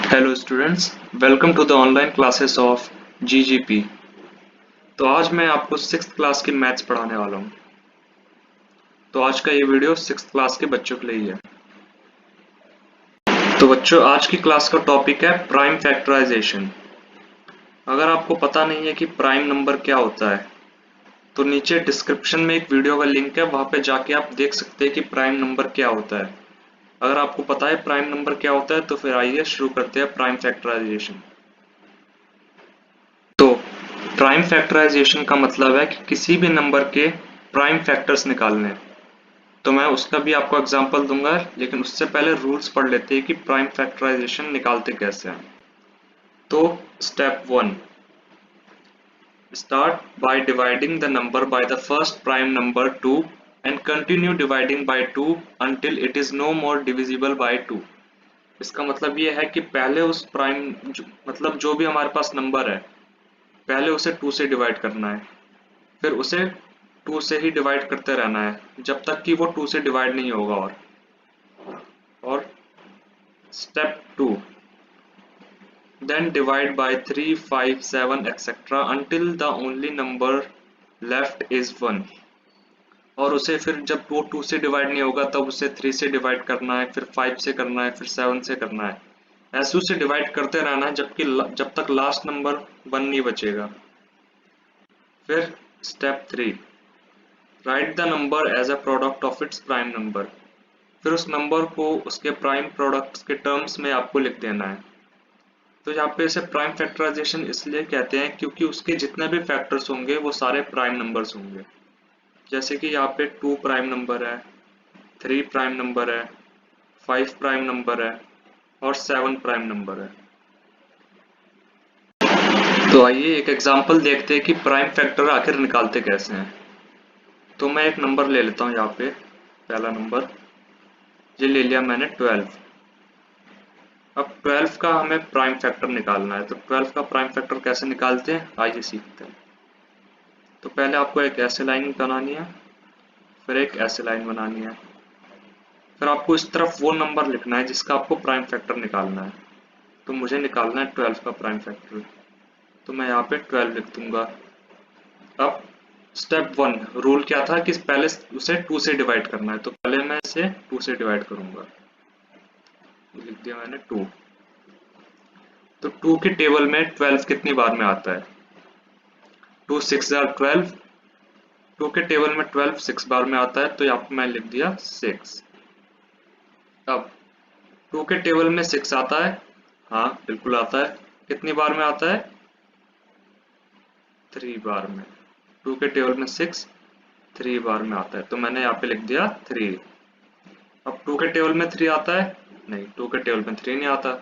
Hello students, welcome to the online classes of GGP. तो आज मैं आपको सिक्स्थ क्लास की मैथ्स पढ़ाने वाला हूँ। तो आज का ये वीडियो सिक्स्थ क्लास के बच्चों के लिए ही है। तो बच्चों, आज की क्लास का टॉपिक है प्राइम फैक्टराइजेशन। अगर आपको पता नहीं है कि प्राइम नंबर क्या होता है, तो नीचे डिस्क्रिप्शन में एक वीडियो का लिंक है, वहाँ पे जाके आप देख सकते हैं कि प्राइम नंबर क्या होता है। अगर आपको पता है प्राइम नंबर क्या होता है, तो फिर आइए शुरू करते हैं प्राइम फैक्टराइजेशन। तो प्राइम फैक्टराइजेशन का मतलब है कि किसी भी नंबर के प्राइम फैक्टर्स निकालने हैं। तो मैं उसका भी आपको एग्जांपल दूंगा, लेकिन उससे पहले रूल्स पढ़ लेते हैं कि प्राइम फैक्टराइजेशन निकालते कैसे हैं। तो step 1, start by dividing the number by the first prime number 2 and continue dividing by 2 until it is no more divisible by 2। इसका मतलब ये है कि पहले उस प्राइम मतलब जो भी हमारे पास नंबर है, पहले उसे 2 से डिवाइड करना है, फिर उसे 2 से ही डिवाइड करते रहना है जब तक कि वो 2 से डिवाइड नहीं होगा। और step 2, then divide by 3, 5, 7 etc until the only number left is 1। और उसे फिर जब वो 2 से डिवाइड नहीं होगा तब उसे 3 से डिवाइड करना है, फिर 5 से करना है, फिर 7 से करना है। ऐसे उसे डिवाइड करते रहना है जब तक लास्ट नंबर 1 नहीं बचेगा। फिर step 3, write the number as a product of its prime number. फिर उस नंबर को उसके प्राइम प्रोडक्ट्स के टर्म्स में आपको लिख देना है। तो यहाँ पे इसे प्राइम फैक्टराइजेशन इसलिए कहते हैं क्योंकि उसके जितने भी फैक्टर्स होंगे वो सारे प्राइम नंबर्स होंगे। जैसे कि यहाँ पे 2 प्राइम नंबर है, 3 प्राइम नंबर है, 5 प्राइम नंबर है और 7 प्राइम नंबर है। तो आइए एक एग्जांपल देखते हैं कि प्राइम फैक्टर आखिर निकालते कैसे हैं। तो मैं एक नंबर ले लेता हूँ, यहाँ पे पहला नंबर ये ले लिया मैंने 12। अब 12 का हमें प्राइम फैक्टर निकालना है। तो 12 का प्राइम फैक्टर कैसे निकालते हैं, आइए सीखते हैं। तो पहले आपको एक ऐसे लाइन बनानी है, फिर एक ऐसे लाइन बनानी है, फिर आपको इस तरफ वो नंबर लिखना है जिसका आपको प्राइम फैक्टर निकालना है। तो मुझे निकालना है 12 का प्राइम फैक्टर, तो मैं यहाँ पे 12 लिख दूंगा। अब स्टेप 1 रूल क्या था कि पहले उसे 2 से डिवाइड करना है, तो पहले मैं इसे 2 से डिवाइड करूंगा। लिख दिया मैंने 2। तो 2 के टेबल में 12 कितनी बार में आता है, 2 6 12। 2 के टेबल में 12 6 बार में आता है, तो यहाँ पे मैं लिख दिया 6। अब 2 के टेबल में 6 आता है, हाँ बिल्कुल आता है। कितनी बार में आता है, 3 बार में। 2 के टेबल में 6 3 बार में आता है, तो मैंने यहाँ पे लिख दिया 3। अब 2 के टेबल में 3 आता है, नहीं 2 के टेबल में 3 नहीं आता।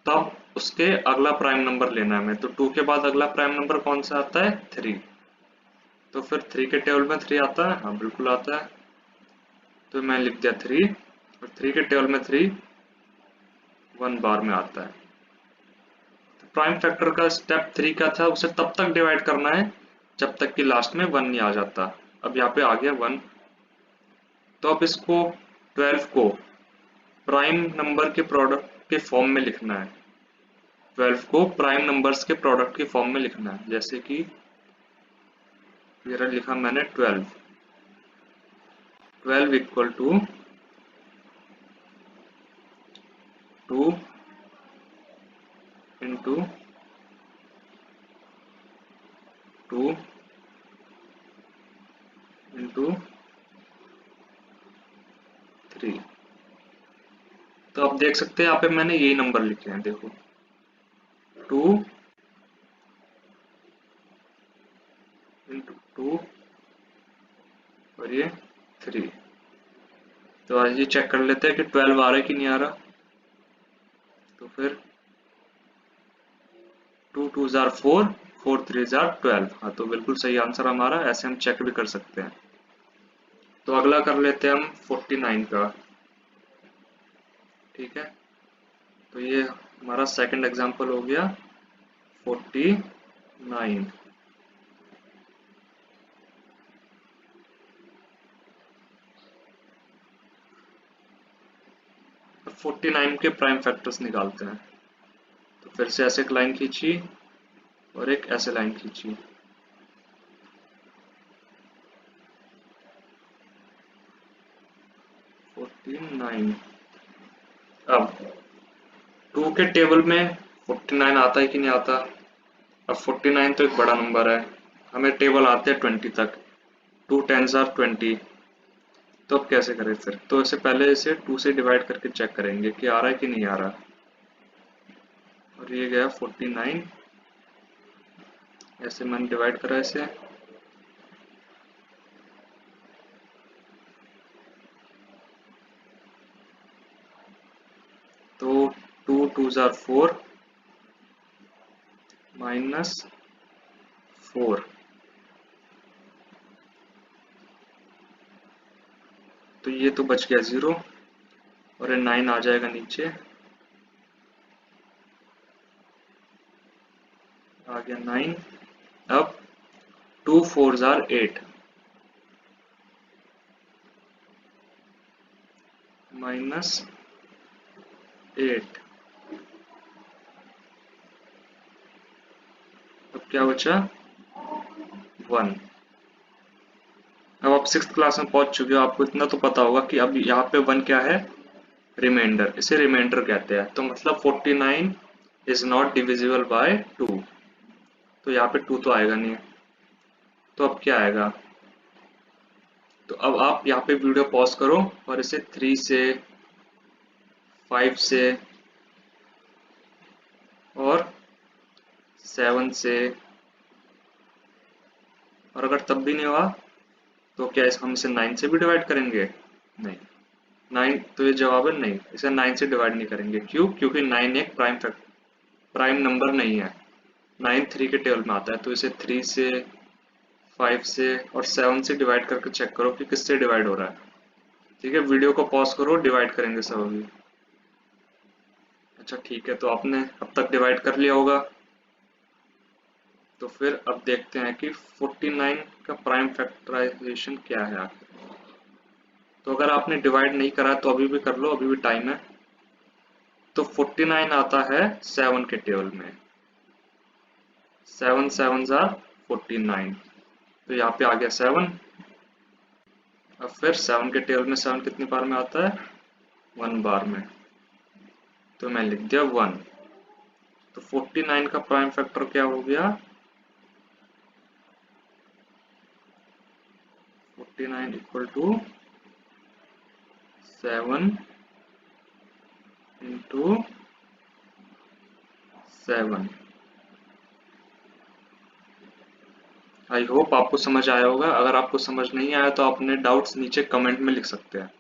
तब उसके अगला प्राइम नंबर लेना है हमें। तो 2 के बाद अगला प्राइम नंबर कौन सा आता है, 3। तो फिर 3 के टेबल में 3 आता है, हाँ बिल्कुल आता है। तो मैं लिख दिया 3, और 3 के टेबल में 3 1 बार में आता है। तो प्राइम फैक्टर का स्टेप 3 का था, उसे तब तक डिवाइड करना है जब तक कि लास्ट में 1 नहीं आ जाता। अब यहाँ पे आ गया 1। तो अब इसको 12 को प्राइम नंबर के प्रोडक्ट के फॉर्म में लिखना है। 12 को प्राइम नंबर्स के प्रोडक्ट के फॉर्म में लिखना है। जैसे कि ये लिखा मैंने 12 इक्वल टू 2 इंटू 2 इंटू 3। तो आप देख सकते हैं यहाँ पे मैंने यही नंबर लिखे हैं, देखो 2 इंटू 2 और ये 3। तो आज ये चेक कर लेते हैं कि 12 आ रहा है कि नहीं आ रहा। तो फिर 2 2 जार 4, 4 3 जार 12। हाँ तो बिल्कुल सही आंसर हमारा। ऐसे हम चेक भी कर सकते हैं। तो अगला कर लेते हैं हम 49 का। ठीक है, तो ये हमारा सेकंड एग्जांपल हो गया 49। 49 के प्राइम फैक्टर्स निकालते हैं। तो फिर से ऐसे एक लाइन खींची और एक ऐसे लाइन खींची। अब 2 के टेबल में 49 आता है कि नहीं आता? अब 49 तो एक बड़ा नंबर है, हमें टेबल आते हैं 20 तक, 2 10s आर 20। तो अब कैसे करें फिर? तो इसे पहले इसे 2 से डिवाइड करके चेक करेंगे कि आ रहा है कि नहीं आ रहा। और ये गया 49, ऐसे मैंने डिवाइड करा इसे। तो 2 2s आर 4 -4, तो ये तो बच गया 0 और ये 9 आ जाएगा नीचे, आ गया 9। अब 2 4s आर 8 -8। अब क्या बचा? 1। अब आप 6th क्लास में पहुंच चुके हो, आपको इतना तो पता होगा कि अब यहाँ पे 1 क्या है? रिमाइंडर, इसे रिमाइंडर कहते हैं। तो मतलब 49 इज नॉट डिविजिबल बाय 2, तो यहाँ पे 2 तो आएगा नहीं। तो अब क्या आएगा? तो अब आप यहाँ पे वीडियो पॉज करो और इसे 3 से, 5 से और 7 से, और अगर तब भी नहीं हुआ तो क्या हम इसे 9 से भी डिवाइड करेंगे? नहीं। 9, तो ये जवाब है नहीं, इसे 9 से डिवाइड नहीं करेंगे। क्यों? क्योंकि 9 एक प्राइम नंबर नहीं है। 9 3 के टेबल में आता है, तो इसे 3 से, 5 से और 7 से डिवाइड करके चेक करो कि किससे डिवाइड हो रहा है। ठीक है, वीडियो को पॉज करो, डिवाइड करेंगे सब अभी। अच्छा ठीक है, तो आपने अब तक डिवाइड कर लिया होगा। तो फिर अब देखते हैं कि 49 का प्राइम फैक्टराइजेशन क्या है आखिर। तो अगर आपने डिवाइड नहीं करा तो अभी भी कर लो, अभी भी टाइम है। तो 49 आता है 7 के टेबल में, 7 7s आर 49, तो यहाँ पे आ गया 7। अब फिर 7 के टेबल में 7 कितनी बार में आता है? 1 बार में, तो मैं लिख दिया 1। तो 49 का प्राइम फैक्टर क्या हो गया? 49 equal to 7 into 7। I hope आपको समझ आया होगा। अगर आपको समझ नहीं आया तो अपने डाउट्स नीचे कमेंट में लिख सकते हैं।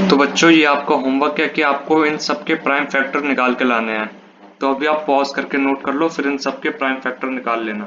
तो बच्चों, ये आपका होमवर्क है कि आपको इन सबके प्राइम फैक्टर निकाल के लाने हैं। तो अभी आप पॉज करके नोट कर लो, फिर इन सबके प्राइम फैक्टर निकाल लेना।